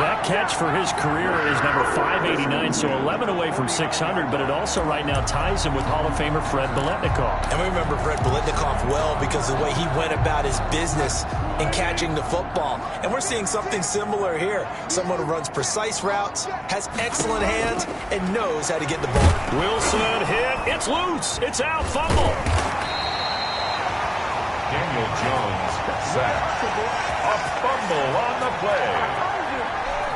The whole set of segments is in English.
That catch for his career is number 589, so 11 away from 600, but it also right now ties him with Hall of Famer Fred Biletnikoff. And we remember Fred Biletnikoff well because of the way he went about his business in catching the football. And we're seeing something similar here. Someone who runs precise routes, has excellent hands, and knows how to get the ball. Wilson hit. It's loose. It's out. Fumble. Daniel Jones sacked. A fumble on the play.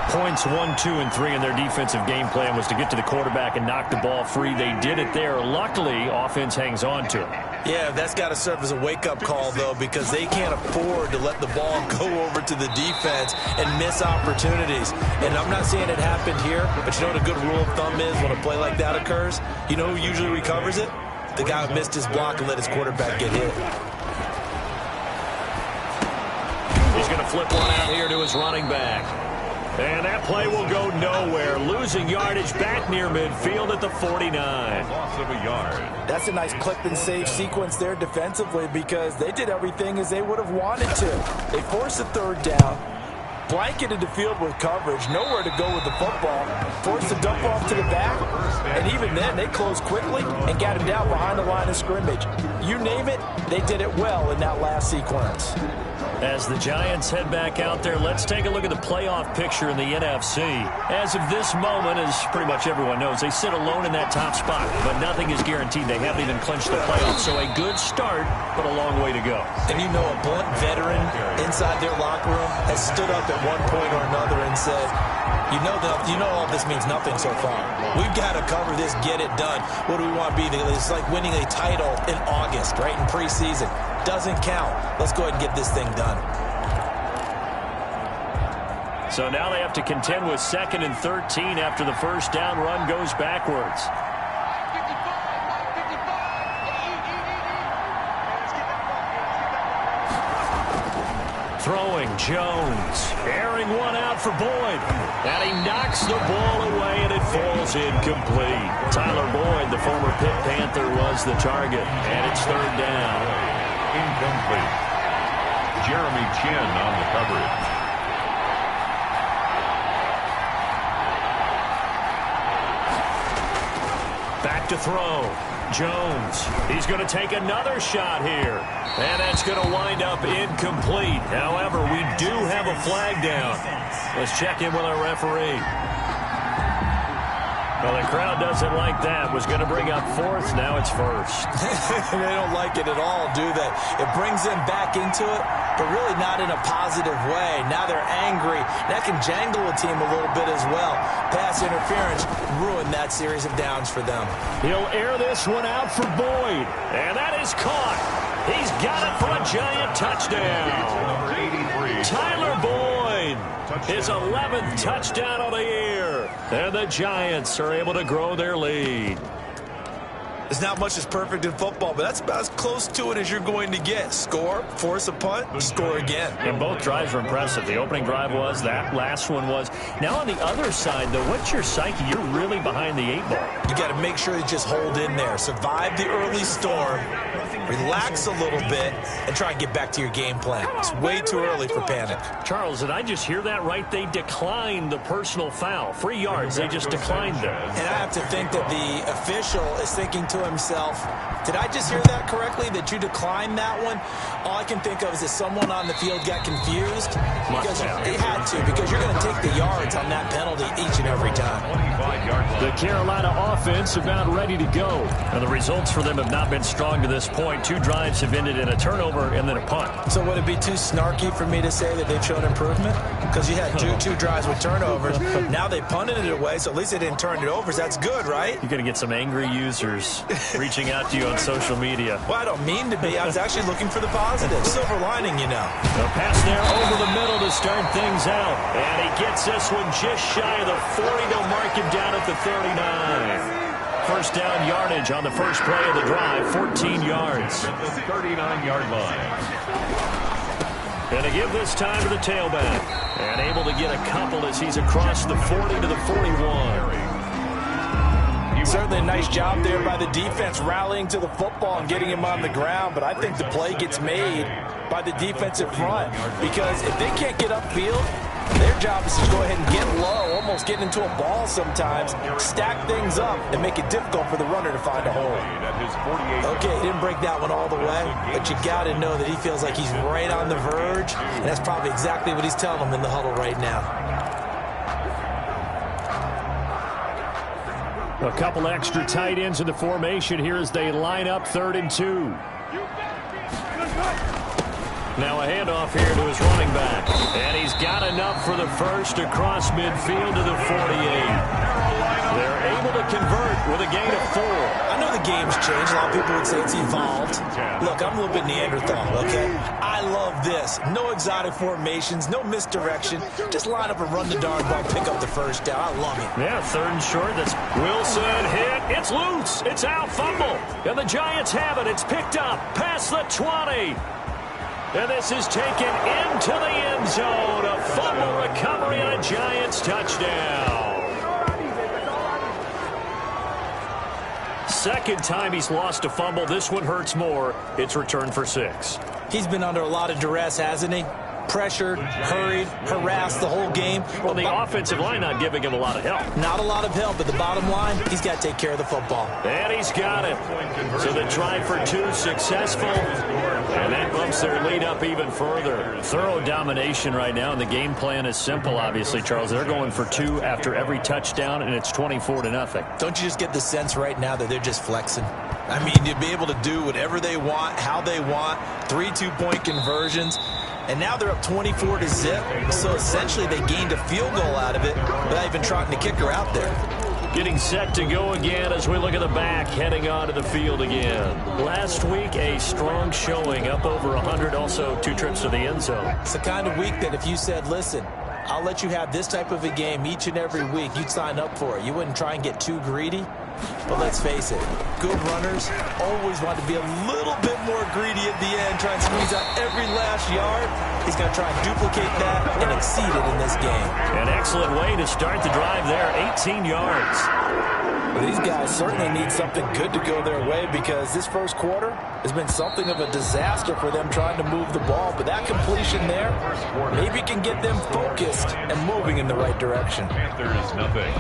Points 1, 2, and 3 in their defensive game plan was to get to the quarterback and knock the ball free. They did it there. Luckily, offense hangs on to it. Yeah, that's got to serve as a wake-up call, though, because they can't afford to let the ball go over to the defense and miss opportunities. And I'm not saying it happened here, but you know what a good rule of thumb is when a play like that occurs? You know who usually recovers it? The guy who missed his block and let his quarterback get hit. He's going to flip one out here to his running back. And that play will go nowhere. Losing yardage back near midfield at the 49. Loss of a yard. That's a nice clip and save sequence there defensively because they did everything as they would have wanted to. They forced a third down, blanketed the field with coverage, nowhere to go with the football, forced a dump off to the back, and even then they closed quickly and got him down behind the line of scrimmage. You name it, they did it well in that last sequence. As the Giants head back out there, let's take a look at the playoff picture in the NFC. As of this moment, as pretty much everyone knows, they sit alone in that top spot, but nothing is guaranteed. They haven't even clinched the playoffs, so a good start, but a long way to go. And you know a blunt veteran inside their locker room has stood up at one point or another and said, you know all this means nothing so far. We've got to cover this, get it done. What do we want to be? It's like winning a title in August, right, in preseason. Doesn't count. Let's go ahead and get this thing done. So now they have to contend with 2nd and 13 after the first down run goes backwards. Throwing Jones, airing one out for Boyd, and he knocks the ball away and it falls incomplete. Tyler Boyd, the former Pitt Panther, was the target, and it's 3rd down. Incomplete. Jeremy Chin on the coverage. Back to throw. Jones. He's going to take another shot here. And that's going to wind up incomplete. However, we do have a flag down. Let's check in with our referee. Well, the crowd doesn't like that. Was going to bring up 4th. Now it's 1st. They don't like it at all, do they? It brings them back into it, but really not in a positive way. Now they're angry. That can jangle a team a little bit as well. Pass interference ruined that series of downs for them. He'll air this one out for Boyd. And that is caught. He's got it for a Giant touchdown. Number 83. Tyler Boyd. His 11th touchdown of the year. And the Giants are able to grow their lead. There's not much that's perfect in football, but that's about as close to it as you're going to get. Score, force a punt, score again. And both drives were impressive. The opening drive was, that last one was. Now on the other side, though, what's your psyche? You're really behind the 8 ball. You got to make sure you just hold in there. Survive the early storm, relax a little bit, and try and get back to your game plan. It's way too early for panic. Charles, did I just hear that right? They declined the personal foul. 3 yards, they just declined them. And I have to think that the official is thinking to himself, did I just hear that correctly, that you declined that one? All I can think of is that someone on the field got confused. Because they had to, because you're going to take the yards on that penalty each and every time. The Carolina offense about ready to go. And the results for them have not been strong to this point. 2 drives have ended in a turnover and then a punt. So would it be too snarky for me to say that they've shown improvement? Because you had two drives with turnovers. Now they punted it away, so at least they didn't turn it over. So that's good, right? You're going to get some angry users reaching out to you on social media. Well, I don't mean to be. I was actually looking for the positive. Silver lining, you know. A pass there over the middle to start things out. And he gets this one just shy of the 40. They'll mark him down at the 39. First down yardage on the first play of the drive, 14 yards. At the 39-yard line. And to give this time to the tailback. And able to get a couple as he's across the 40 to the 41. Certainly a nice job there by the defense rallying to the football and getting him on the ground, but I think the play gets made by the defensive front because if they can't get upfield, they're Their job is to go ahead and get low, almost get into a ball sometimes, stack things up, and make it difficult for the runner to find a hole. Okay, he didn't break that one all the way, but you got to know that he feels like he's right on the verge, and that's probably exactly what he's telling them in the huddle right now. A couple extra tight ends in the formation here as they line up 3rd and 2. Now a handoff here to his running back. And he's got enough for the first across midfield to the 48. They're able to convert with a gain of 4. I know the game's changed. A lot of people would say it's evolved. Look, I'm a little bit Neanderthal, okay? I love this. No exotic formations, no misdirection. Just line up and run the darn ball, pick up the first down. I love it. Yeah, 3rd and short. That's Wilson hit. It's loose. It's out. Fumble. And the Giants have it. It's picked up past the 20. And this is taken into the end zone. A fumble recovery and a Giants touchdown. Second time he's lost a fumble. This one hurts more. It's returned for 6. He's been under a lot of duress, hasn't he? Pressured, hurried, harassed the whole game. Well, the offensive line not giving him a lot of help. Not a lot of help, but the bottom line, he's got to take care of the football. And he's got it. So the try for 2 successful. And that bumps their lead up even further. Thorough domination right now, and the game plan is simple, obviously, Charles. They're going for 2 after every touchdown, and it's 24-0. Don't you just get the sense right now that they're just flexing? I mean, to be able to do whatever they want, how they want, 3 two-point conversions. And now they're up 24-0. So essentially they gained a field goal out of it without even trotting the kicker out there. Getting set to go again as we look at the back, heading onto the field again. Last week, a strong showing, up over 100, also 2 trips to the end zone. It's the kind of week that if you said, listen, I'll let you have this type of a game each and every week, you'd sign up for it. You wouldn't try and get too greedy. But let's face it, good runners always want to be a little bit more greedy at the end, try and squeeze out every last yard. He's going to try and duplicate that and exceed it in this game. An excellent way to start the drive there, 18 yards. Well, these guys certainly need something good to go their way because this first quarter has been something of a disaster for them trying to move the ball. But that completion there maybe can get them focused and moving in the right direction. There is nothing.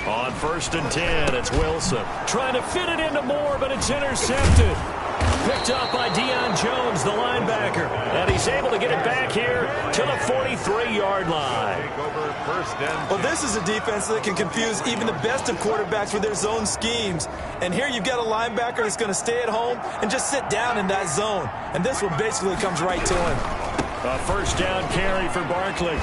On 1st and 10, it's Wilson. Trying to fit it into Moore, but it's intercepted. Picked up by Deion Jones, the linebacker. And he's able to get it back here to the 43-yard line. Well, this is a defense that can confuse even the best of quarterbacks with their zone schemes. And here you've got a linebacker that's going to stay at home and just sit down in that zone. And this one basically comes right to him. A 1st down carry for Barkley.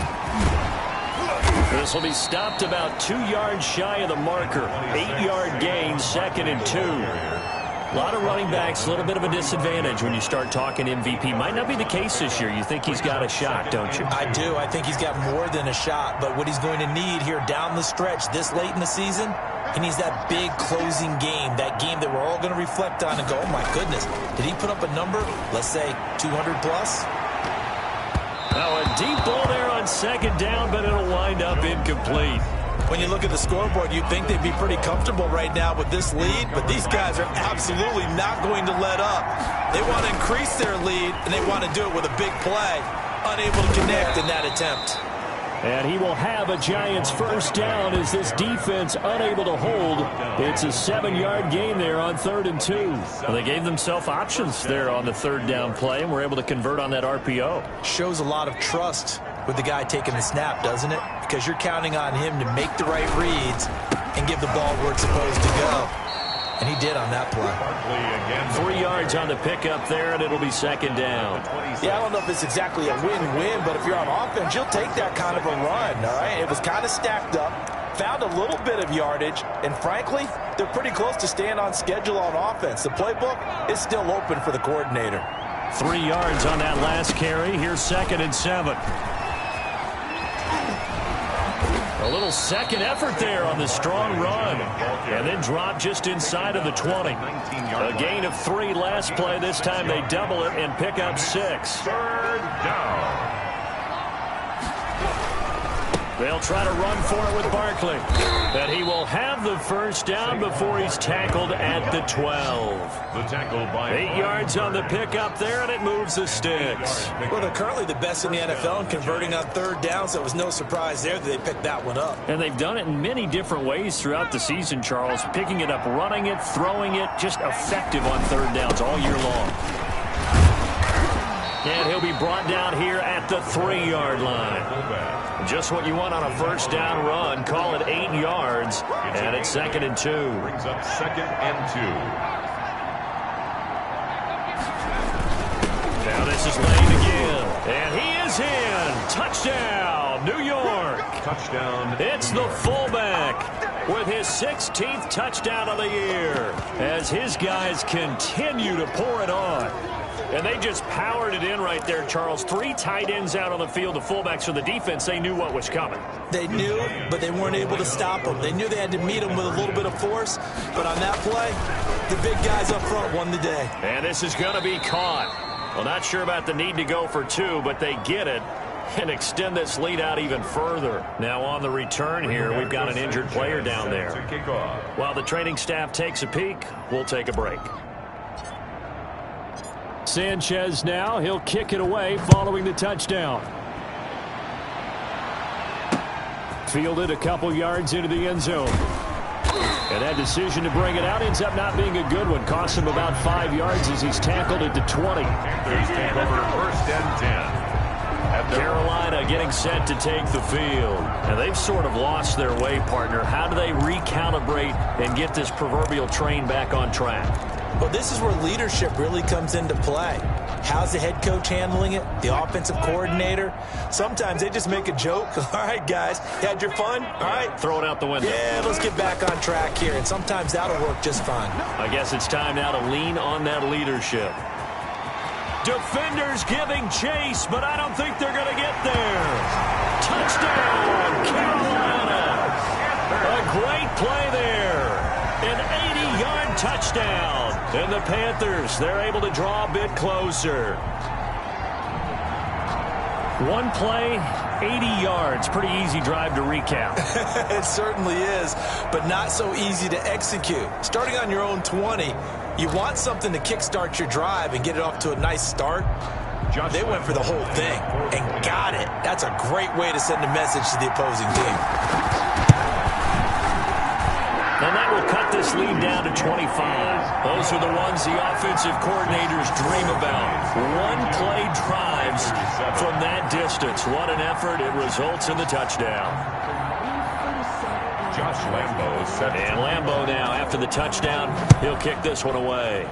This will be stopped about 2 yards shy of the marker. 8-yard gain, 2nd and 2. A lot of running backs, a little bit of a disadvantage when you start talking MVP. Might not be the case this year. You think he's got a shot, don't you? I do. I think he's got more than a shot. But what he's going to need here down the stretch this late in the season, he needs that big closing game, that game that we're all going to reflect on and go, oh, my goodness, did he put up a number, let's say 200 plus? Oh, a deep ball there on 2nd down, but it'll wind up incomplete. When you look at the scoreboard, you'd think they'd be pretty comfortable right now with this lead, but these guys are absolutely not going to let up. They want to increase their lead, and they want to do it with a big play. Unable to connect in that attempt. And he will have a Giants 1st down as this defense unable to hold. It's a 7-yard gain there on 3rd and 2. Well, they gave themselves options there on the 3rd down play, and were able to convert on that RPO. Shows a lot of trust with the guy taking the snap, doesn't it? Because you're counting on him to make the right reads and give the ball where it's supposed to go. And he did on that play. 3 yards on the pickup there, and it'll be 2nd down. Yeah, I don't know if it's exactly a win-win, but if you're on offense, you'll take that kind of a run, all right? It was kind of stacked up, found a little bit of yardage, and frankly, they're pretty close to staying on schedule on offense. The playbook is still open for the coordinator. 3 yards on that last carry. Here's 2nd and 7. A little second effort there on the strong run. And then drop just inside of the 20. A gain of 3 last play. This time they double it and pick up 6. 3rd down. They'll try to run for it with Barkley. And he will have the first down before he's tackled at the 12. The tackle by 8 yards on the pickup there, and it moves the sticks. Well, they're currently the best in the NFL in converting on third down, so it was no surprise there that they picked that one up. And they've done it in many different ways throughout the season, Charles. Picking it up, running it, throwing it, just effective on third downs all year long. And he'll be brought down here at the 3-yard line. Just what you want on a first down run. Call it 8 yards, and it's 2nd and 2. Brings up 2nd and 2. Now this is Lane again, and he is in. Touchdown, New York. Touchdown. It's the fullback with his 16th touchdown of the year as his guys continue to pour it on. And they just powered it in right there, Charles. 3 tight ends out on the field, the fullbacks for the defense. They knew what was coming. They knew, but they weren't able to stop them. They knew they had to meet them with a little bit of force, but on that play, the big guys up front won the day. And this is going to be caught. Well, not sure about the need to go for 2, but they get it and extend this lead out even further. Now on the return here, we've got an injured player down there. While the training staff takes a peek, we'll take a break. Sanchez now, he'll kick it away following the touchdown. Fielded a couple yards into the end zone. And that decision to bring it out ends up not being a good one. Cost him about 5 yards as he's tackled at the 20. Panthers take over 1st and 10. Carolina getting set to take the field. And they've sort of lost their way, partner. How do they recalibrate and get this proverbial train back on track? Well, this is where leadership really comes into play. How's the head coach handling it? The offensive coordinator? Sometimes they just make a joke. All right, guys, had your fun? All right. Throw it out the window. Yeah, let's get back on track here. And sometimes that'll work just fine. I guess it's time now to lean on that leadership. Defenders giving chase, but I don't think they're going to get there. Touchdown, Carolina. A great play there. An 80-yard touchdown. And the Panthers, they're able to draw a bit closer. One play, 80 yards. Pretty easy drive to recap. It certainly is, but not so easy to execute. Starting on your own 20, you want something to kickstart your drive and get it off to a nice start. They went for the whole thing and got it. That's a great way to send a message to the opposing team. And that will cut this lead down to 25. Those are the ones the offensive coordinators dream about. One-play drives from that distance. What an effort. It results in the touchdown. Josh Lambo set. And Lambo now, after the touchdown, he'll kick this one away.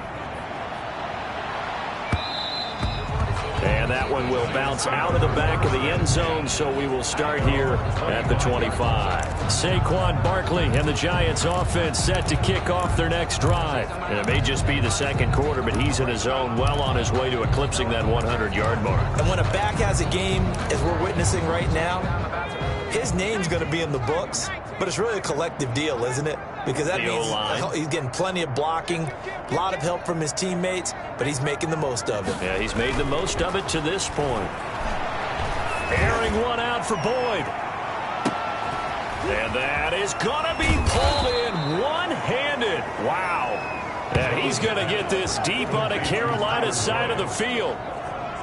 And that one will bounce out of the back of the end zone, so we will start here at the 25. Saquon Barkley and the Giants offense set to kick off their next drive. And it may just be the second quarter, but he's in his zone, well on his way to eclipsing that 100-yard mark. And when a back has a game, as we're witnessing right now, his name's going to be in the books, but it's really a collective deal, isn't it? Because that means he's getting plenty of blocking, a lot of help from his teammates, but he's making the most of it. Yeah, he's made the most of it to this point. Airing one out for Boyd. And that is going to be pulled in one-handed. Wow. And he's going to get this deep on the Carolina side of the field.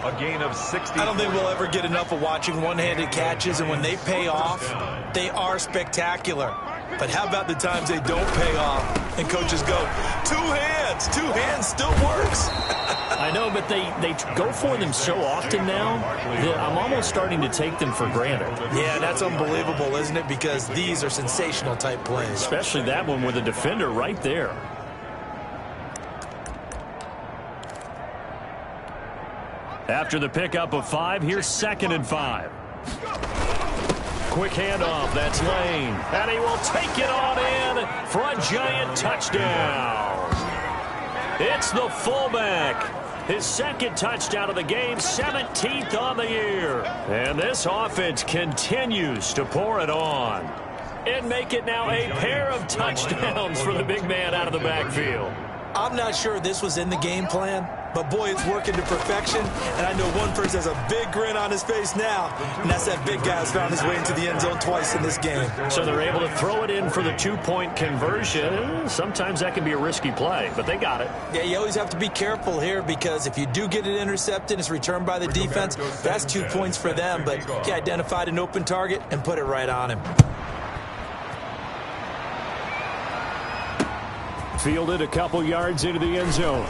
A gain of 60. I don't think we'll ever get enough of watching one-handed catches, and when they pay off, they are spectacular. But how about the times they don't pay off and coaches go, two hands still works. I know, but they go for them so often now that I'm almost starting to take them for granted. Yeah, that's unbelievable, isn't it? Because these are sensational type plays. Especially that one with a defender right there. After the pickup of 5, here's 2nd and 5. Quick handoff, that's Lane. And he will take it on in for a giant touchdown. It's the fullback. His second touchdown of the game, 17th on the year. And this offense continues to pour it on. And make it now a pair of touchdowns for the big man out of the backfield. I'm not sure this was in the game plan, But, boy, it's working to perfection. And I know one person has a big grin on his face now, and that's that big guy who's found his way into the end zone twice in this game. So they're able to throw it in for the two-point conversion. Sometimes that can be a risky play, but they got it. Yeah, you always have to be careful here because if you do get it intercepted, it's returned by the defense. That's 2 points for them, but he identified an open target and put it right on him. Fielded a couple yards into the end zone.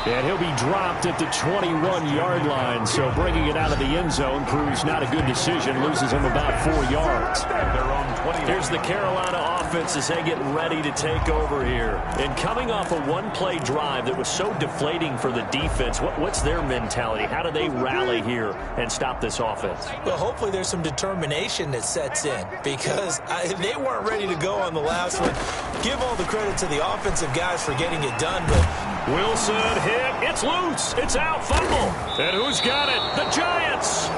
And he'll be dropped at the 21-yard line, so bringing it out of the end zone proves not a good decision, loses him about 4 yards. Here's the Carolina offense as they get ready to take over here. And coming off a one-play drive that was so deflating for the defense, what's their mentality? How do they rally here and stop this offense? Well, hopefully there's some determination that sets in because they weren't ready to go on the last one. Give all the credit to the offensive guys for getting it done, but Wilson hit. It's loose. It's out. Fumble. And who's got it? The Giants.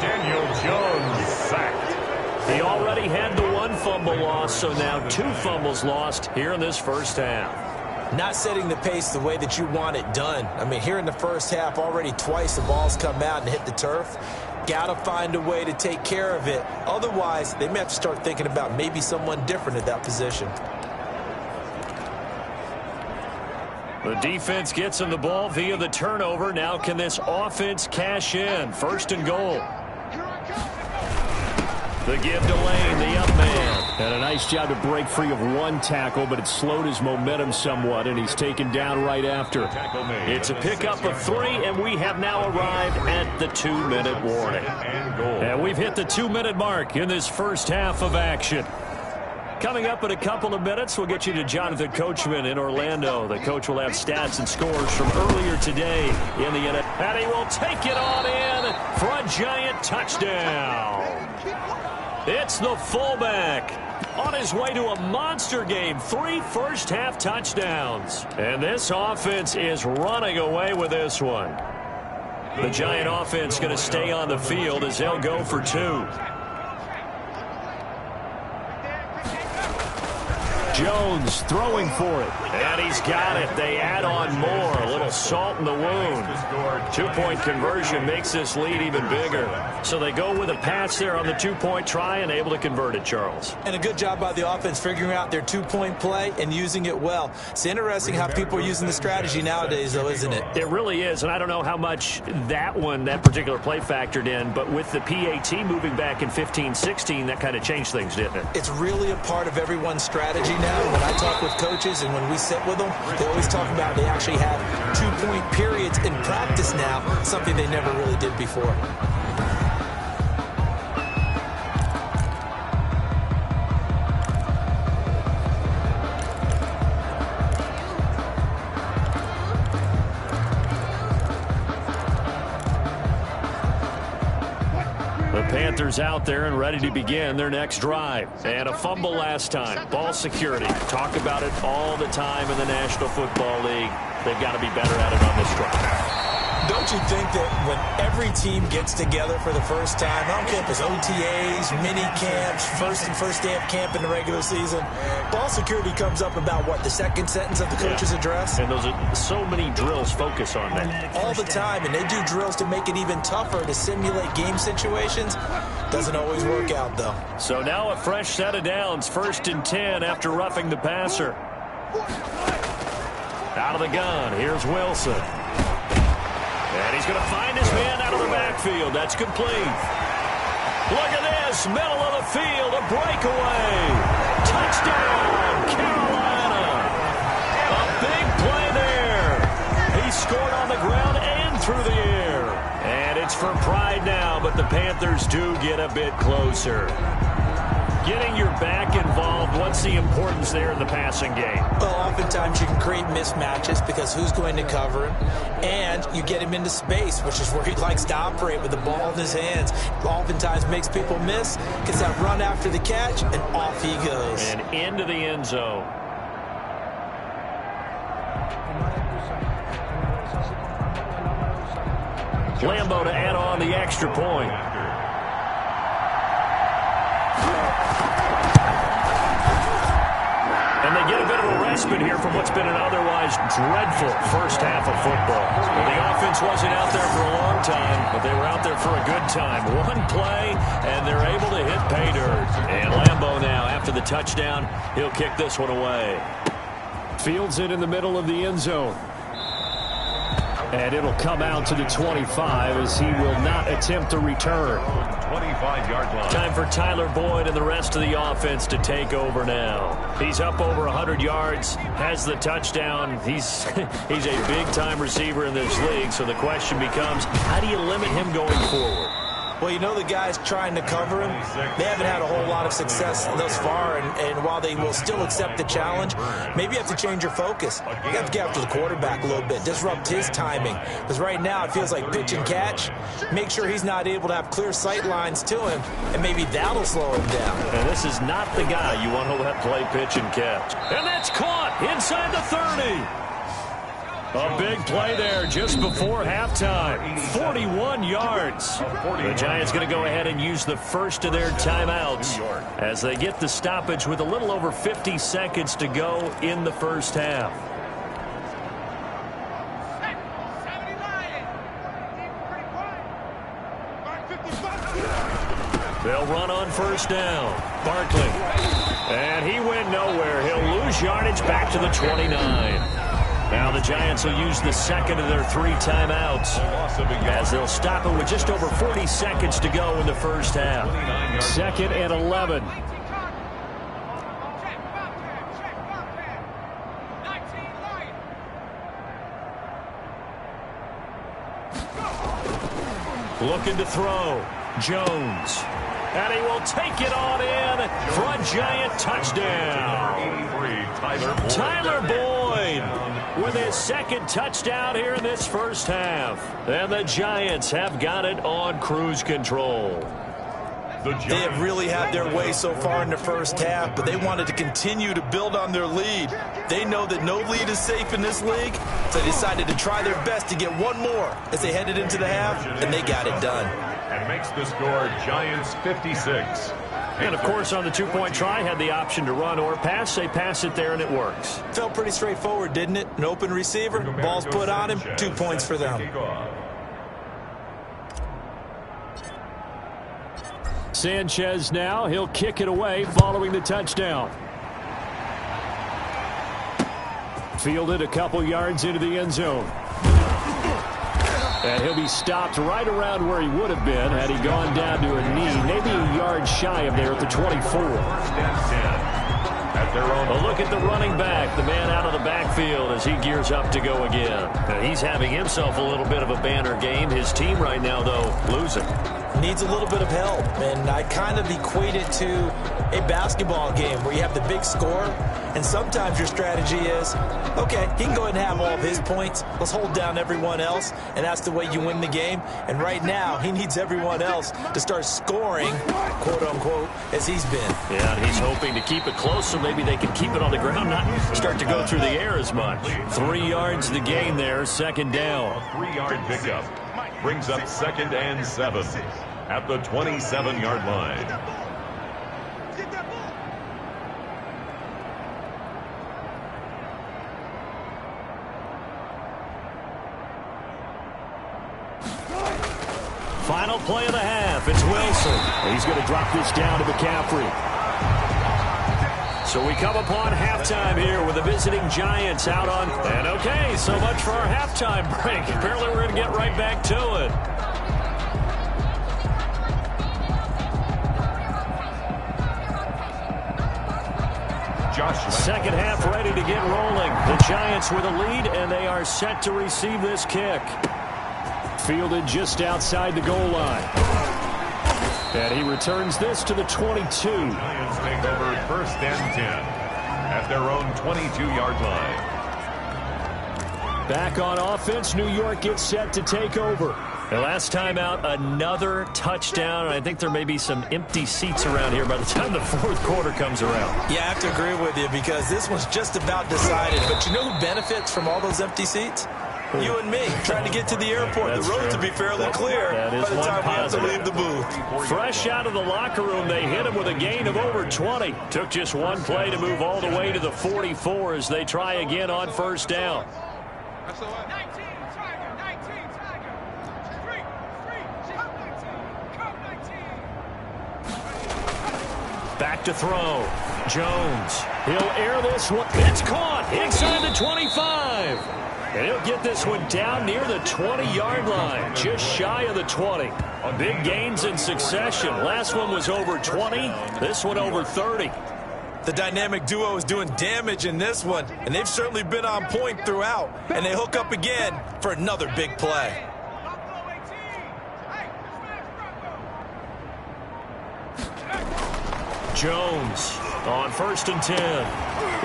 Daniel Jones sacked. He already had the one fumble loss, so now 2 fumbles lost here in this first half. Not setting the pace the way that you want it done. I mean, here in the first half, already twice the ball's come out and hit the turf. Got to find a way to take care of it. Otherwise, they may have to start thinking about maybe someone different at that position. The defense gets him the ball via the turnover. Now can this offense cash in? First and goal. The give to Lane, the up man. And a nice job to break free of one tackle, but it slowed his momentum somewhat, and he's taken down right after. It's a pickup of 3, and we have now arrived at the 2-minute warning. And we've hit the 2-minute mark in this first half of action. Coming up in a couple of minutes, we'll get you to Jonathan Coachman in Orlando. The coach will have stats and scores from earlier today in the NFL. And he will take it on in for a giant touchdown. It's the fullback on his way to a monster game. 3 first-half touchdowns. And this offense is running away with this one. The Giant offense going to stay on the field as they'll go for 2. Jones throwing for it. And he's got it. They add on more. A little salt in the wound. 2-point conversion makes this lead even bigger. So they go with a pass there on the 2-point try and able to convert it, Charles. And a good job by the offense figuring out their 2-point play and using it well. It's interesting how people are using the strategy nowadays, though, isn't it? It really is. And I don't know how much that particular play factored in, but with the PAT moving back in 15-16, that kind of changed things, didn't it? It's really a part of everyone's strategy now. When I talk with coaches and when we sit with them, they always talk about they actually have 2-point periods in practice now, something they never really did before. Panthers out there and ready to begin their next drive. And a fumble last time. Ball security. Talk about it all the time in the National Football League. They've got to be better at it on this drive. Don't you think that when every team gets together for the first time, I don't care if it's OTAs, mini camps, first day of camp in the regular season, ball security comes up about, what, the second sentence of the coach's address? And those are so many drills focus on that. All the time, and they do drills to make it even tougher to simulate game situations. Doesn't always work out, though. So now a fresh set of downs, 1st and 10 after roughing the passer. Out of the gun, here's Wilson. And he's going to find his man out of the backfield. That's complete. Look at this. Middle of the field. A breakaway. Touchdown, Carolina. A big play there. He scored on the ground and through the air. And it's for pride now, but the Panthers do get a bit closer. Getting your back involved, what's the importance there in the passing game? Well, oftentimes you can create mismatches because who's going to cover him? And you get him into space, which is where he likes to operate with the ball in his hands. Oftentimes makes people miss, gets that run after the catch, and off he goes. And into the end zone. Lambo to add on the extra point. And they get a bit of a respite here from what's been an otherwise dreadful first half of football. Well, the offense wasn't out there for a long time, but they were out there for a good time. One play, and they're able to hit pay dirt. And Lambeau now, after the touchdown, he'll kick this one away. Fields it in the middle of the end zone. And it'll come out to the 25 as he will not attempt to return. 25-yard line. Time for Tyler Boyd and the rest of the offense to take over now. He's up over 100 yards, has the touchdown. He's a big-time receiver in this league, so the question becomes, how do you limit him going forward? Well, you know the guys trying to cover him, they haven't had a whole lot of success thus far, and while they will still accept the challenge, maybe you have to change your focus. You have to get after the quarterback a little bit, disrupt his timing, because right now it feels like pitch and catch. Make sure he's not able to have clear sight lines to him, and maybe that'll slow him down. And this is not the guy you want to let play pitch and catch. And that's caught inside the 30. A big play there just before halftime. 41 yards. The Giants going to go ahead and use the first of their timeouts as they get the stoppage with a little over 50 seconds to go in the first half. They'll run on first down. Barkley. And he went nowhere. He'll lose yardage back to the 29. Now the Giants will use the second of their 3 timeouts as they'll stop it with just over 40 seconds to go in the first half. 2nd and 11. Looking to throw. Jones. And he will take it on in for a Giant touchdown. Tyler Boyd with his second touchdown here in this first half. And the Giants have got it on cruise control. They have really had their way so far in the first half, but they wanted to continue to build on their lead. They know that no lead is safe in this league, so they decided to try their best to get one more as they headed into the half, and they got it done. And makes the score Giants 56. And, of course, on the 2-point try, had the option to run or pass. They pass it there, and it works. Felt pretty straightforward, didn't it? An open receiver, ball's put on him, 2 points for them. Sanchez now, he'll kick it away following the touchdown. Fielded a couple yards into the end zone. And he'll be stopped right around where he would have been had he gone down to a knee, maybe a yard shy of there at the 24. A look at the running back, the man out of the backfield as he gears up to go again. Now, he's having himself a little bit of a banner game. His team right now, though, losing. Needs a little bit of help, and I kind of equate it to a basketball game where you have the big score, and sometimes your strategy is, okay, he can go ahead and have all of his points. Let's hold down everyone else, and that's the way you win the game. And right now, he needs everyone else to start scoring, quote-unquote, as he's been. Yeah, and he's hoping to keep it close so maybe they can keep it on the ground, not start to go through the air as much. 3 yards the gain there, second down. 3-yard pickup brings up 2nd and 7 at the 27-yard line. Final play of the half. It's Wilson. He's going to drop this down to McCaffrey. So we come upon halftime here with the visiting Giants out on. And okay, so much for our halftime break. Apparently we're going to get right back to it. Second half ready to get rolling. The Giants with a lead, and they are set to receive this kick. Fielded just outside the goal line. And he returns this to the 22. Giants take over 1st and 10 at their own 22-yard line. Back on offense, New York gets set to take over. The last time out, another touchdown. I think there may be some empty seats around here by the time the 4th quarter comes around. Yeah, I have to agree with you because this one's just about decided. But you know who benefits from all those empty seats? You and me, trying to get to the airport. The road to be fairly clear That is by the one time positive. we have to leave the booth. Fresh out of the locker room, they hit him with a gain of over 20. Took just one play to move all the way to the 44 as they try again on first down. Back to throw. Jones. He'll air this one. It's caught inside the 25. And he'll get this one down near the 20-yard line, just shy of the 20. Big gains in succession. Last one was over 20. This one over 30. The dynamic duo is doing damage in this one, and they've certainly been on point throughout. And they hook up again for another big play. Jones on 1st and 10.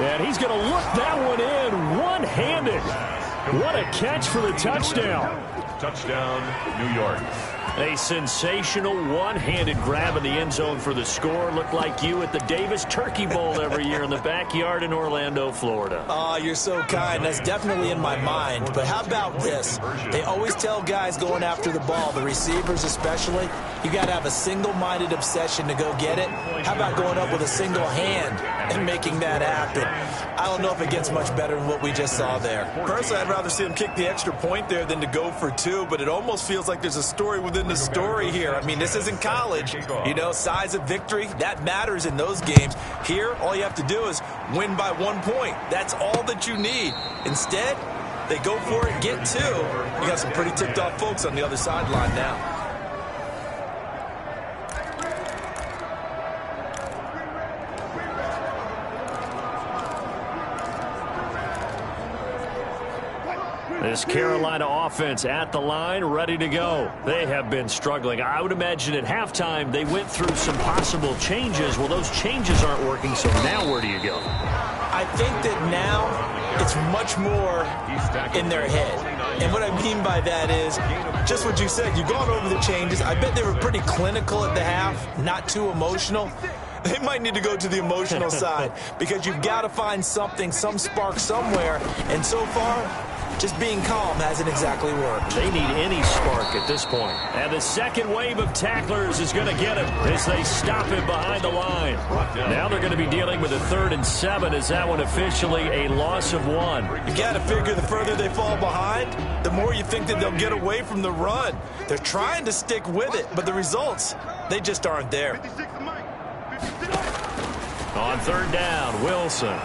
And he's going to look that one in one-handed. What a catch for the touchdown. Touchdown, New York. A sensational one-handed grab in the end zone for the score. Looked like you at the Davis Turkey Bowl every year in the backyard in Orlando, Florida. Oh, you're so kind. That's definitely in my mind. But how about this? They always tell guys going after the ball, the receivers especially, you got to have a single-minded obsession to go get it. How about going up with a single hand and making that happen? I don't know if it gets much better than what we just saw there. Personally, I'd rather see him kick the extra point there than to go for two, but it almost feels like there's a story within the story here. I mean, this isn't college. You know, size of victory, that matters in those games. Here, all you have to do is win by 1 point. That's all that you need. Instead, they go for it, get two. You got some pretty ticked-off folks on the other sideline now. This Carolina offense at the line, ready to go. They have been struggling. I would imagine at halftime they went through some possible changes. Well, those changes aren't working, so now where do you go? I think that now it's much more in their head. And what I mean by that is just what you said. You've gone over the changes. I bet they were pretty clinical at the half, not too emotional. They might need to go to the emotional side because you've got to find something, some spark somewhere. And so far, just being calm hasn't exactly worked. They need any spark at this point. And the second wave of tacklers is going to get him as they stop him behind the line. Now they're going to be dealing with a 3rd and 7 as that one officially a loss of 1. You got to figure the further they fall behind, the more you think that they'll get away from the run. They're trying to stick with it, but the results, they just aren't there. On 3rd down, Wilson.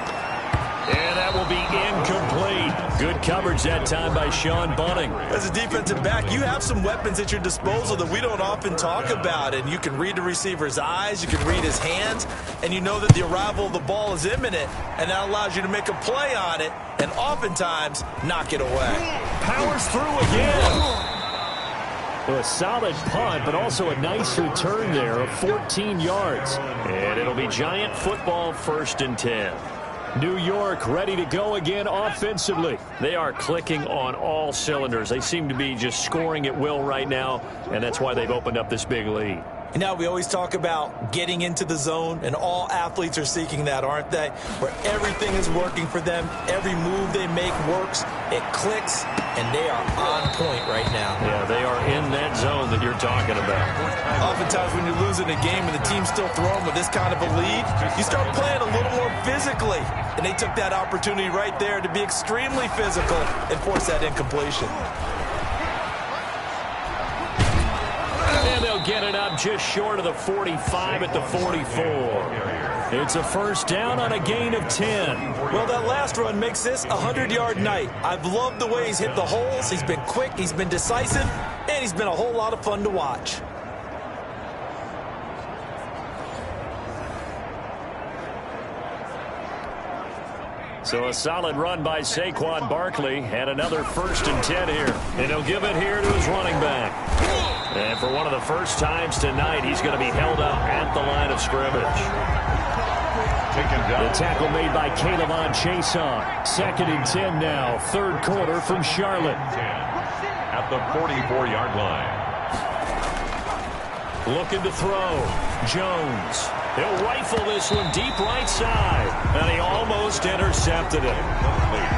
And that will be incomplete. Good coverage that time by Sean Bunting. As a defensive back, you have some weapons at your disposal that we don't often talk about. And you can read the receiver's eyes, you can read his hands, and you know that the arrival of the ball is imminent. And that allows you to make a play on it and oftentimes knock it away. Powers through again. A solid punt, but also a nice return there of 14 yards. And it'll be Giant football 1st and 10. New York ready to go again offensively. They are clicking on all cylinders. They seem to be just scoring at will right now, and that's why they've opened up this big lead. You know, we always talk about getting into the zone, and all athletes are seeking that, aren't they? Where everything is working for them, every move they make works, it clicks, and they are on point right now. Yeah, they are in that zone that you're talking about. Oftentimes when you're losing a game and the team's still throwing with this kind of a lead, you start playing a little more physically. And they took that opportunity right there to be extremely physical and force that incompletion. And they'll get it up just short of the 45 at the 44. It's a 1st down on a gain of 10. Well, that last run makes this a 100-yard night. I've loved the way he's hit the holes. He's been quick, he's been decisive, and he's been a whole lot of fun to watch. So a solid run by Saquon Barkley and another 1st and 10 here. And he'll give it here to his running back. And for one of the first times tonight, he's going to be held up at the line of scrimmage. The tackle made by Caleb Chason. 2nd and 10 now. 3rd quarter from Charlotte. At the 44-yard line. Looking to throw. Jones. He'll rifle this one deep right side. And he almost intercepted it.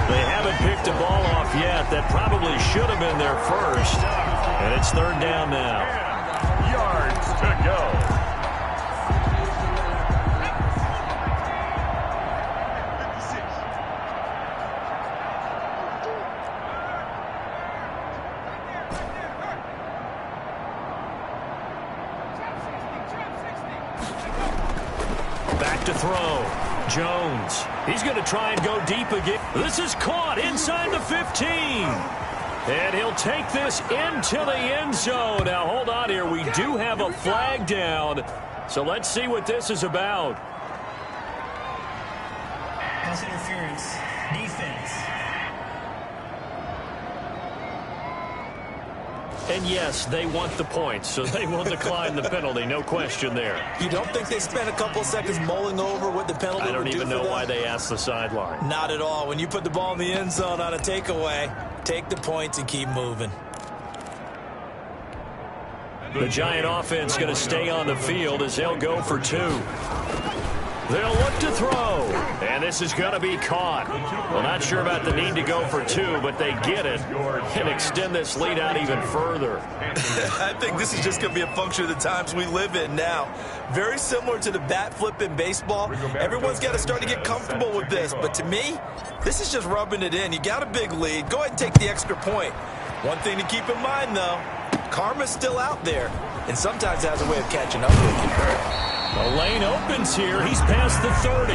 They haven't picked a ball off yet. That probably should have been their first. And it's third down now. 10 yards to go. Back to throw. Jones. He's going to try and go deep again. This is caught inside the 15. And he'll take this into the end zone. Now, hold on here. We do have a flag down. So let's see what this is about. Pass interference. Defense. And yes, they want the points, so they will decline the penalty. No question there. You don't think they spent a couple of seconds mulling over what the penalty would do for them? I don't even know why they asked the sideline. Not at all. When you put the ball in the end zone on a takeaway, take the points and keep moving. The Giant offense going to stay on the field as they'll go for two. They'll look to throw, and this is going to be caught. Well, not sure about the need to go for two, but they get it and extend this lead out even further. I think this is just going to be a function of the times we live in now. Very similar to the bat flip in baseball. Everyone's got to start to get comfortable with this, but to me, this is just rubbing it in. You got a big lead. Go ahead and take the extra point. One thing to keep in mind, though, karma's still out there, and sometimes it has a way of catching up with you. The lane opens here. He's past the 30.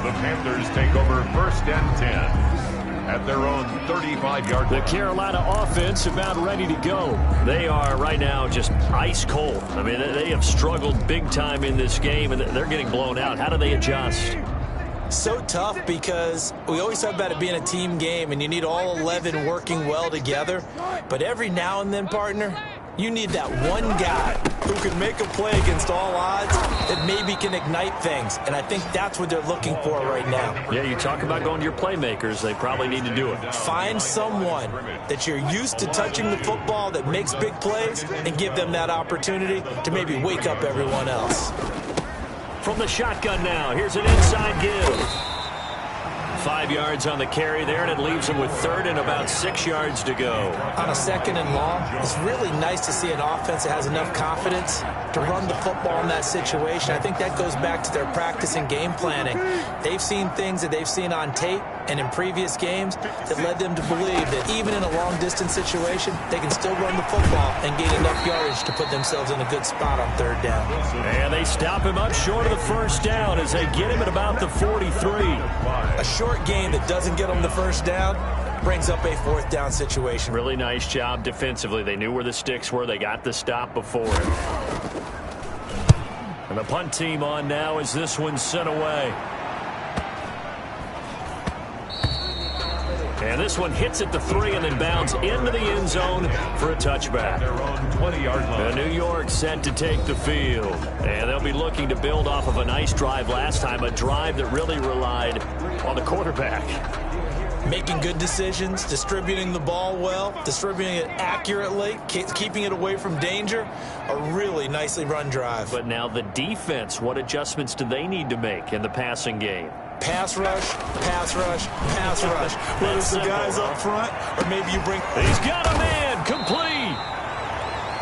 The Panthers take over 1st and 10 at their own 35-yard line. The Carolina offense about ready to go. They are right now just ice cold. I mean, they have struggled big time in this game, and they're getting blown out. How do they adjust? So tough because we always talk about it being a team game, and you need all 11 working well together. But every now and then, partner, you need that one guy who can make a play against all odds that maybe can ignite things. And I think that's what they're looking for right now. Yeah, you talk about going to your playmakers. They probably need to do it. Find someone that you're used to touching the football that makes big plays and give them that opportunity to maybe wake up everyone else. From the shotgun now, here's an inside give. 5 yards on the carry there, and it leaves him with third and about 6 yards to go. On a 2nd and long, it's really nice to see an offense that has enough confidence to run the football in that situation. I think that goes back to their practice and game planning. They've seen things that they've seen on tape and in previous games that led them to believe that even in a long-distance situation, they can still run the football and gain enough yardage to put themselves in a good spot on 3rd down. And they stop him up short of the 1st down as they get him at about the 43. A short game that doesn't get them the 1st down brings up a 4th down situation. Really nice job defensively. They knew where the sticks were. They got the stop before him. And the punt team on now as this one's sent away. And this one hits at the 3 and then bounds into the end zone for a touchback. Their own 20-yard line. New York set to take the field. And they'll be looking to build off of a nice drive last time, a drive that really relied on the quarterback. Making good decisions, distributing the ball well, distributing it accurately, keeping it away from danger. A really nicely run drive. But now the defense, what adjustments do they need to make in the passing game? Pass rush, pass rush, pass rush. Whether it's the guys up front or maybe you bring... He's got a man, complete.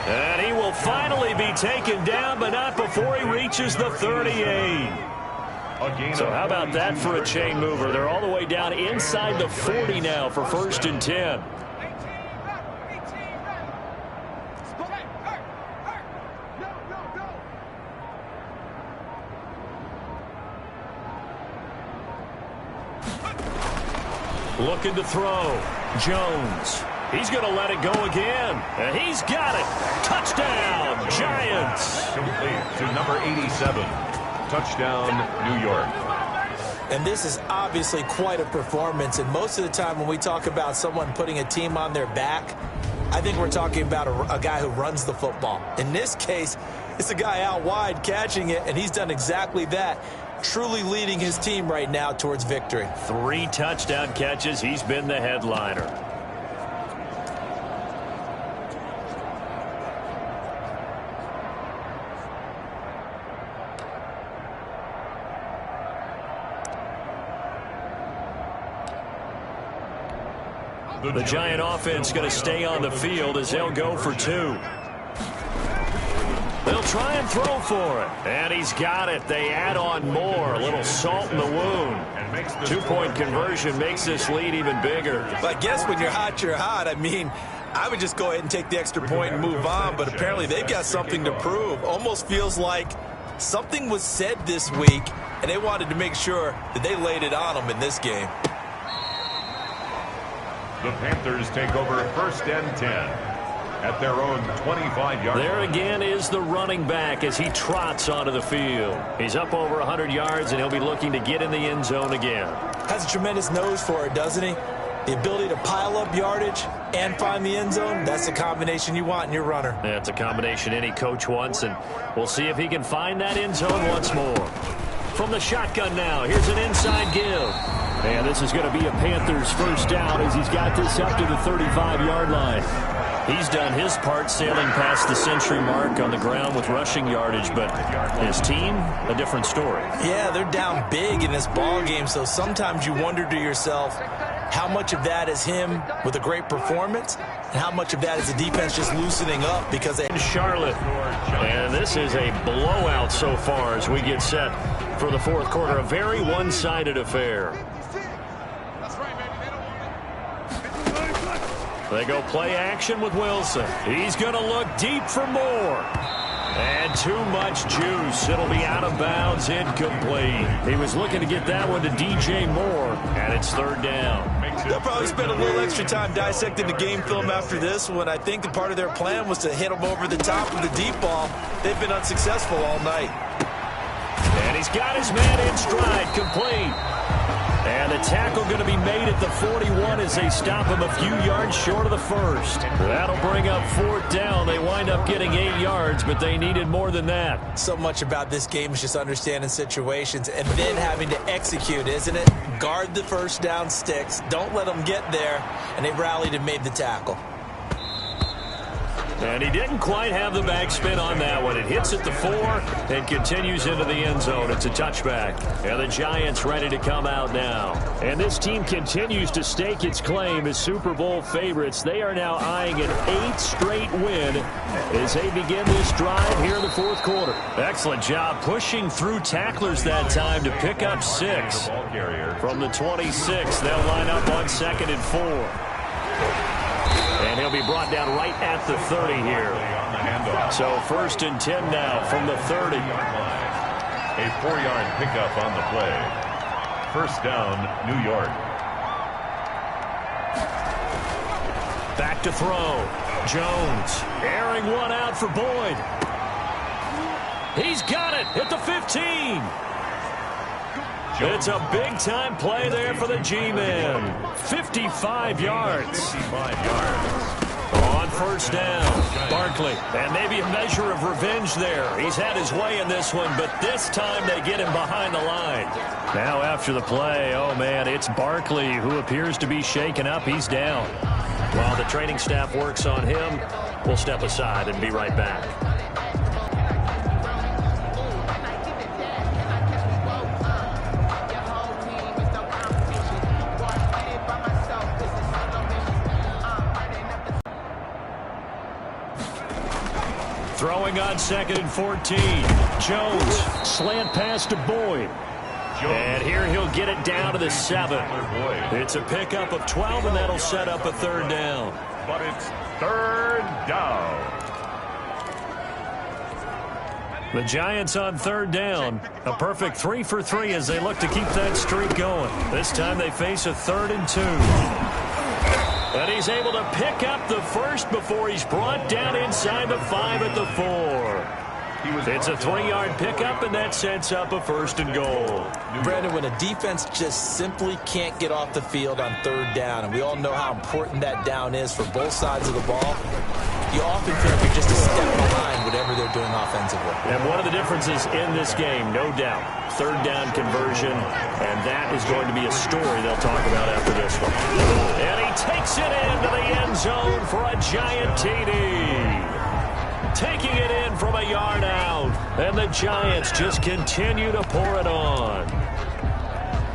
And he will finally be taken down, but not before he reaches the 38. So how about that for a chain mover? They're all the way down inside the 40 now for 1st and 10. Looking to throw. Jones. He's going to let it go again. And he's got it. Touchdown, Giants. Complete to number 87. Touchdown, New York. And this is obviously quite a performance. And most of the time when we talk about someone putting a team on their back, I think we're talking about a guy who runs the football. In this case, it's a guy out wide catching it, and he's done exactly that. Truly leading his team right now towards victory. 3 touchdown catches. He's been the headliner. The Giant offense going to stay on the field as they'll go for 2. They'll try and throw for it. And he's got it. They add on more. A little salt in the wound. 2-point conversion makes this lead even bigger. But I guess when you're hot, you're hot. I mean, I would just go ahead and take the extra point and move on. But apparently they've got something to prove. Almost feels like something was said this week, and they wanted to make sure that they laid it on them in this game. The Panthers take over 1st and 10 at their own 25-yard line. There again is the running back as he trots onto the field. He's up over 100 yards, and he'll be looking to get in the end zone again. Has a tremendous nose for it, doesn't he? The ability to pile up yardage and find the end zone, that's the combination you want in your runner. Yeah, it's a combination any coach wants, and we'll see if he can find that end zone once more. From the shotgun now, here's an inside give. And this is going to be a Panthers first down as he's got this up to the 35-yard line. He's done his part sailing past the century mark on the ground with rushing yardage, but his team, a different story. Yeah, they're down big in this ball game, so sometimes you wonder to yourself how much of that is him with a great performance and how much of that is the defense just loosening up because they... Charlotte, and this is a blowout so far as we get set for the fourth quarter. A very one-sided affair. They go play action with Wilson. He's going to look deep for more. And too much juice. It'll be out of bounds, incomplete. He was looking to get that one to DJ Moore, and it's 3rd down. They'll probably spend a little extra time dissecting the game film after this one. I think the part of their plan was to hit them over the top with the deep ball. They've been unsuccessful all night. And he's got his man in stride, complete. And the tackle going to be made at the 41 as they stop him a few yards short of the first. That'll bring up 4th down. They wind up getting 8 yards, but they needed more than that. So much about this game is just understanding situations and then having to execute, isn't it? Guard the first down sticks. Don't let them get there. And they rallied and made the tackle. And he didn't quite have the backspin on that one. It hits at the 4 and continues into the end zone. It's a touchback. And the Giants ready to come out now. And this team continues to stake its claim as Super Bowl favorites. They are now eyeing an 8th straight win as they begin this drive here in the fourth quarter. Excellent job pushing through tacklers that time to pick up 6. From the 26, they'll line up on 2nd and 4. And he'll be brought down right at the 30 here. So 1st and 10 now from the 30. A 4-yard pickup on the play. 1st down, New York. Back to throw. Jones airing one out for Boyd. He's got it at the 15. It's a big-time play there for the G-Man. 55 yards. 55 yards. On 1st down, Barkley. And maybe a measure of revenge there. He's had his way in this one, but this time they get him behind the line. Now after the play, oh, man, it's Barkley who appears to be shaken up. He's down. While the training staff works on him, we'll step aside and be right back. Throwing on 2nd and 14. Jones, slant pass to Boyd. And here he'll get it down to the 7. It's a pickup of 12, and that'll set up a 3rd down. But it's 3rd down. The Giants on 3rd down. A perfect 3 for 3 as they look to keep that streak going. This time they face a 3rd and 2. And he's able to pick up the first before he's brought down inside the 5 at the 4. It's a 3-yard pickup, and that sets up a 1st and goal. Brandon, when a defense just simply can't get off the field on 3rd down, and we all know how important that down is for both sides of the ball, you often feel like you're just a step behind whatever they're doing offensively. And one of the differences in this game, no doubt, 3rd down conversion, and that is going to be a story they'll talk about after this one. And he takes it into the end zone for a Giant TD. Taking it in from a yard out, and the Giants just continue to pour it on.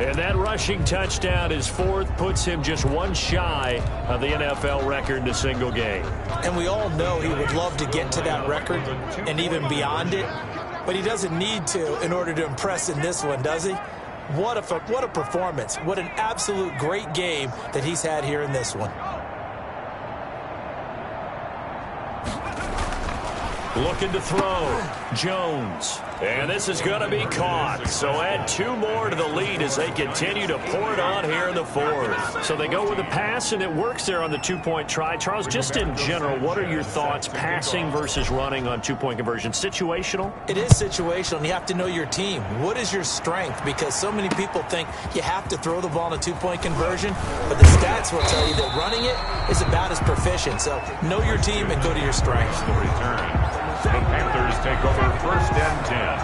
And that rushing touchdown, his fourth, puts him just one shy of the NFL record in a single game. And we all know he would love to get to that record and even beyond it, but he doesn't need to in order to impress in this one, does he? What a performance. What an absolute great game that he's had here in this one. Looking to throw. Jones. And this is going to be caught. So add two more to the lead as they continue to pour it on here in the fourth. So they go with a pass, and it works there on the two-point try. Charles, just in general, what are your thoughts passing versus running on two-point conversion? Situational? It is situational, and you have to know your team. What is your strength? Because so many people think you have to throw the ball in a two-point conversion, but the stats will tell you that running it is about as proficient. So know your team and go to your strengths. The return. The Panthers take over 1st and 10.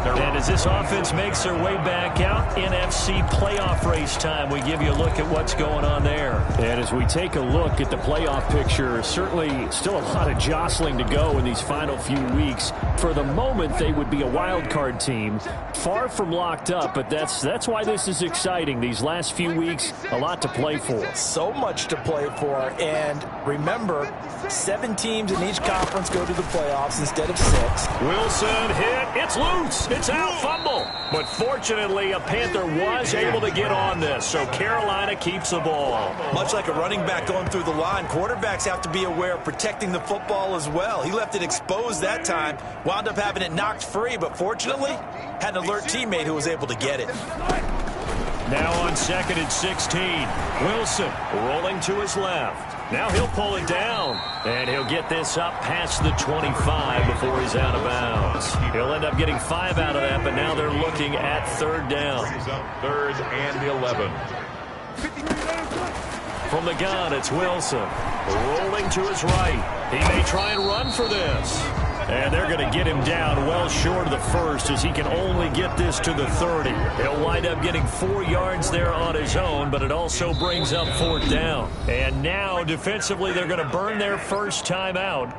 And as this offense makes their way back out, NFC playoff race time, we give you a look at what's going on there. And as we take a look at the playoff picture, certainly still a lot of jostling to go in these final few weeks. For the moment, they would be a wild card team, far from locked up, but that's why this is exciting. These last few weeks, a lot to play for. So much to play for, and remember, 7 teams in each conference go to the playoffs instead of 6. Wilson hit. It's loose. It's out. Fumble. But fortunately, a Panther was able to get on this, so Carolina keeps the ball. Much like a running back going through the line, quarterbacks have to be aware of protecting the football as well. He left it exposed that time, wound up having it knocked free, but fortunately, had an alert teammate who was able to get it. Now on 2nd and 16, Wilson rolling to his left. Now he'll pull it down, and he'll get this up past the 25 before he's out of bounds. He'll end up getting 5 out of that, but now they're looking at 3rd down. 3rd and 11. From the gun, it's Wilson. Rolling to his right. He may try and run for this. And they're going to get him down well short of the first as he can only get this to the 30. He'll wind up getting 4 yards there on his own, but it also brings up 4th down. And now, defensively, they're going to burn their first time out.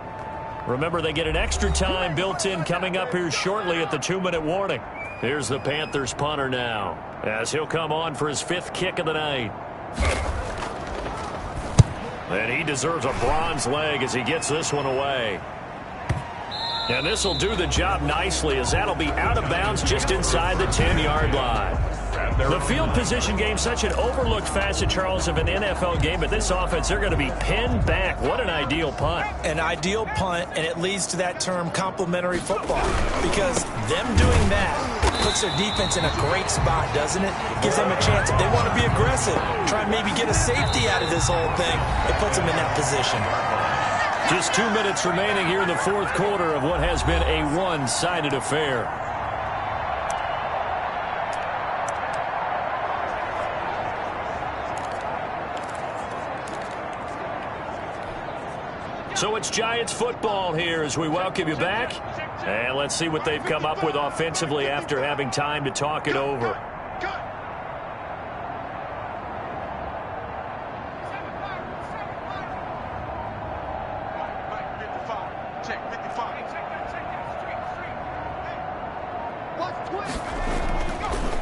Remember, they get an extra time built in coming up here shortly at the 2-minute warning. Here's the Panthers punter now as he'll come on for his 5th kick of the night. And he deserves a bronze leg as he gets this one away. And this will do the job nicely as that'll be out of bounds just inside the 10-yard line. The field position game, such an overlooked facet, Charles, of an NFL game, but this offense, they're going to be pinned back. What an ideal punt. An ideal punt, and it leads to that term complementary football, because them doing that puts their defense in a great spot, doesn't it? Gives them a chance. If they want to be aggressive, try and maybe get a safety out of this whole thing, it puts them in that position. Just 2 minutes remaining here in the 4th quarter of what has been a one-sided affair. So it's Giants football here as we welcome you back. And let's see what they've come up with offensively after having time to talk it over.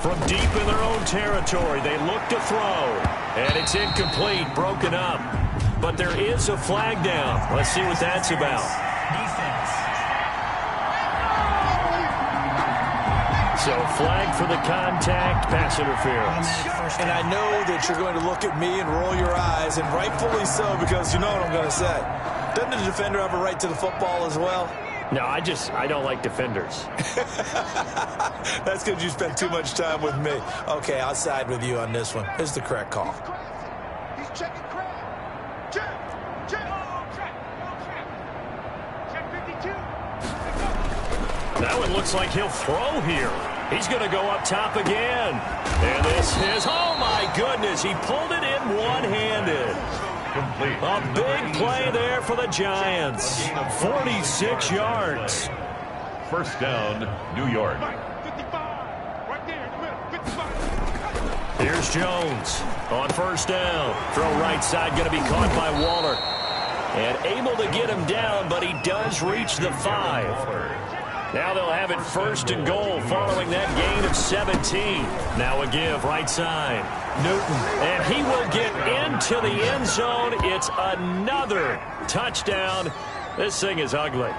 From deep in their own territory, they look to throw. And it's incomplete, broken up. But there is a flag down. Let's see what that's about. Defense. So flag for the contact, pass interference. And I know that you're going to look at me and roll your eyes, and rightfully so, because you know what I'm going to say. Doesn't the defender have a right to the football as well? No, I don't like defenders. That's because you spent too much time with me. Okay, I'll side with you on this one. Here's the correct call. He's checking crap. Check 52. That one looks like he'll throw here. He's going to go up top again. And this is, oh my goodness, he pulled it in one-handed. Complete. A big play there for the Giants. 46 yards. 1st down, New York. 55. Right there in the middle. 55. Here's Jones on 1st down. Throw right side, going to be caught by Waller. And able to get him down, but he does reach the 5. Now they'll have it 1st and goal following that gain of 17. Now a give right side. Newton, and he will get into the end zone. It's another touchdown. This thing is ugly.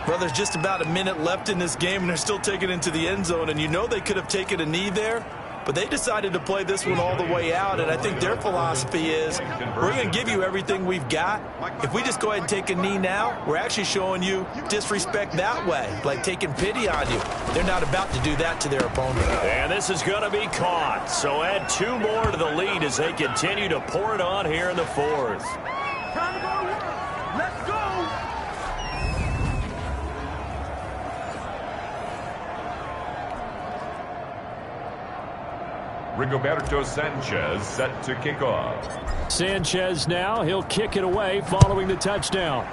Well, there's just about a minute left in this game, and they're still taking it into the end zone. And you know they could have taken a knee there, but they decided to play this one all the way out. And I think their philosophy is, we're going to give you everything we've got. If we just go ahead and take a knee now, we're actually showing you disrespect that way, like taking pity on you. They're not about to do that to their opponent. And this is going to be caught. So add 2 more to the lead as they continue to pour it on here in the 4th. Time to go to work. Let's go. Rigoberto Sanchez set to kick off. Sanchez now, he'll kick it away following the touchdown.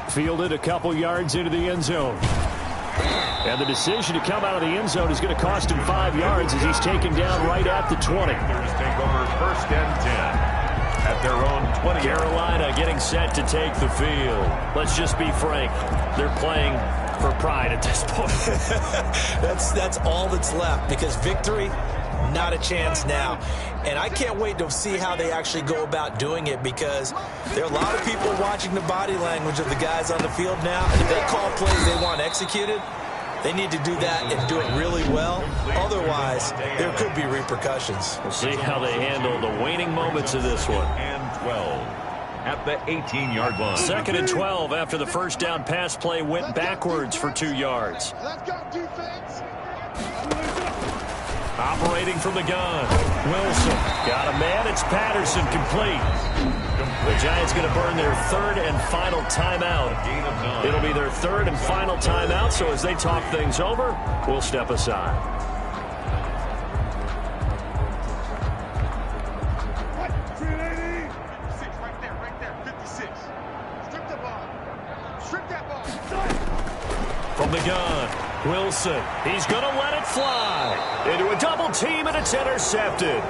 Fielded a couple yards into the end zone. And the decision to come out of the end zone is going to cost him 5 yards as he's taken down right at the 20. Panthers take over 1st and 10 at their own 20. Carolina getting set to take the field. Let's just be frank. They're playing for pride at this point. That's all that's left, because victory, not a chance now. And I can't wait to see how they actually go about doing it, because there are a lot of people watching the body language of the guys on the field now. And if they call plays they want executed, they need to do that and do it really well. Otherwise, there could be repercussions. We'll see how they handle the waning moments of this one. And 12 at the 18-yard line. 2nd and 12 after the first down pass play went backwards for 2 yards. Let's go, defense. Operating from the gun. Wilson got a man. It's Patterson, complete. The Giants going to burn their 3rd and final timeout. It'll be their 3rd and final timeout, so as they talk things over, we'll step aside. What? 380. 56, right there, 56. Strip the ball. Strip that ball. From the gun, Wilson. He's going to let it fly. Into a double team, and it's intercepted.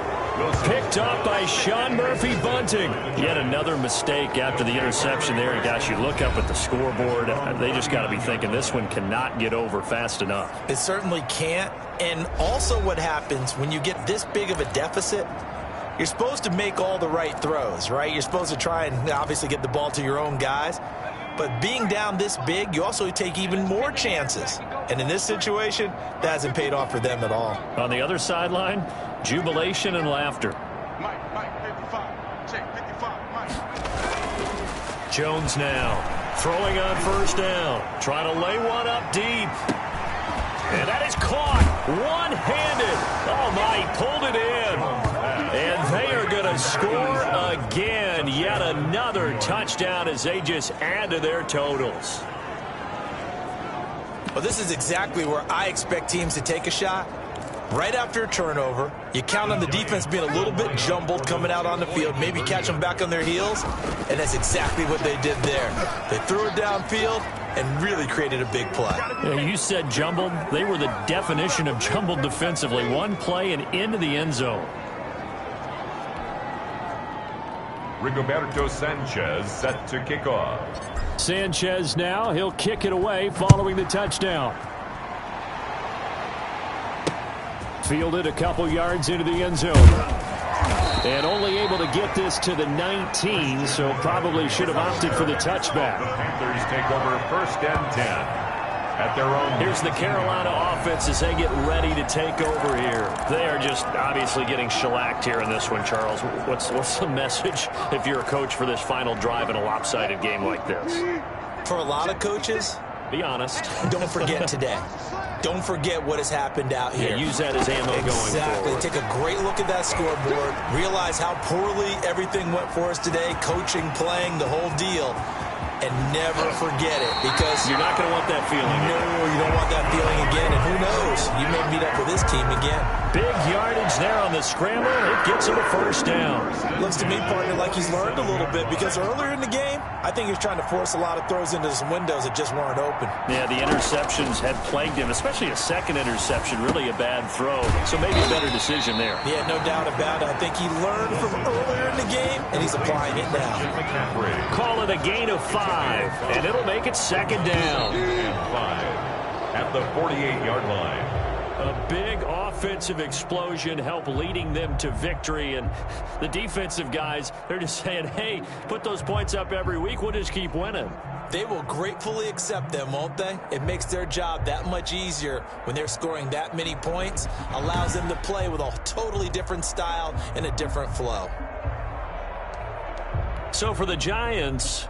Picked up by Sean Murphy Bunting. Yet another mistake after the interception there. And gosh, you look up at the scoreboard, they just got to be thinking this one cannot get over fast enough. It certainly can't. And also what happens when you get this big of a deficit, you're supposed to make all the right throws, right? You're supposed to try and obviously get the ball to your own guys. But being down this big, you also take even more chances. And in this situation, that hasn't paid off for them at all. On the other sideline, jubilation and laughter. Mike, 55. Check, 55, Mike. Jones now throwing on 1st down. Trying to lay one up deep. And that is caught one-handed. Oh, my, he pulled it in. And they are going to score again. Yet another touchdown as they just add to their totals. Well, this is exactly where I expect teams to take a shot. Right after a turnover, you count on the defense being a little bit jumbled coming out on the field, maybe catch them back on their heels, and that's exactly what they did there. They threw it downfield and really created a big play. Yeah, you said jumbled. They were the definition of jumbled defensively. One play and into the end zone. Rigoberto Sanchez set to kick off. Sanchez now, he'll kick it away following the touchdown. Fielded a couple yards into the end zone. And only able to get this to the 19, so probably should have opted for the touchback. The Panthers take over 1st and 10 at their own. Here's the Carolina offense as they get ready to take over here. They are just obviously getting shellacked here in this one, Charles. What's the message if you're a coach for this final drive in a lopsided game like this? For a lot of coaches, be honest. Don't forget today. Don't forget what has happened out here. Yeah, use that as ammo going forward. Take a great look at that scoreboard. Realize how poorly everything went for us today. Coaching, playing, the whole deal. And never forget it, because you're not going to want that feeling. No, you don't want that feeling again, and who knows, you may meet up with this team again. Big yardage there on the scramble. It gets him a first down. Looks to me, partner, like he's learned a little bit, because earlier in the game, I think he was trying to force a lot of throws into some windows that just weren't open. Yeah, the interceptions had plagued him, especially a second interception, really a bad throw. So maybe a better decision there. Yeah, no doubt about it. I think he learned from earlier in the game, and he's applying it now. Call it a gain of 5, and it'll make it second down. 5 at the 48-yard line. A big offensive explosion helped leading them to victory, and the defensive guys, they're just saying, hey, put those points up every week, we'll just keep winning. They will gratefully accept them, won't they? It makes their job that much easier when they're scoring that many points, allows them to play with a totally different style and a different flow. So for the Giants,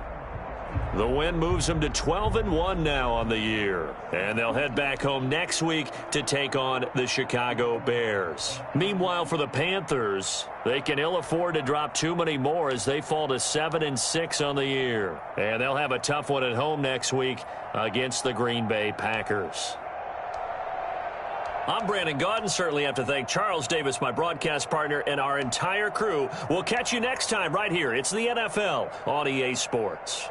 the win moves them to 12-1 now on the year. And they'll head back home next week to take on the Chicago Bears. Meanwhile, for the Panthers, they can ill afford to drop too many more as they fall to 7-6 on the year. And they'll have a tough one at home next week against the Green Bay Packers. I'm Brandon Gaudin. Certainly have to thank Charles Davis, my broadcast partner, and our entire crew. We'll catch you next time right here. It's the NFL on EA Sports.